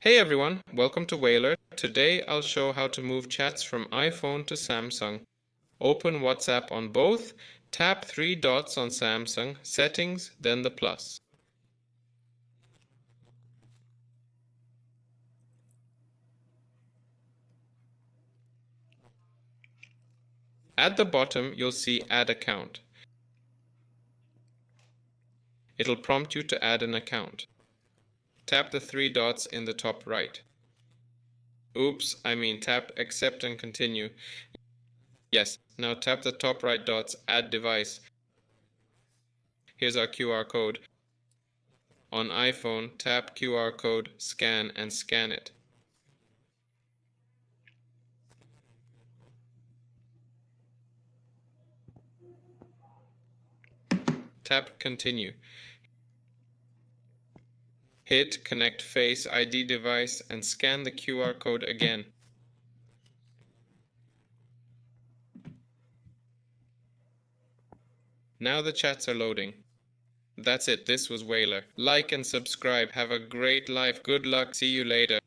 Hey everyone, welcome to Whaler. Today I'll show how to move chats from iPhone to Samsung. Open WhatsApp on both, tap three dots on Samsung, settings, then the plus. At the bottom, you'll see Add Account. It'll prompt you to add an account. Tap the three dots in the top right. Tap Accept and Continue. Yes, now tap the top right dots, Add Device. Here's our QR code. On iPhone, tap QR code, Scan, and scan it. Tap Continue. Hit Connect Face ID device and scan the QR code again. Now the chats are loading. That's it, this was Whaler. Like and subscribe. Have a great life. Good luck. See you later.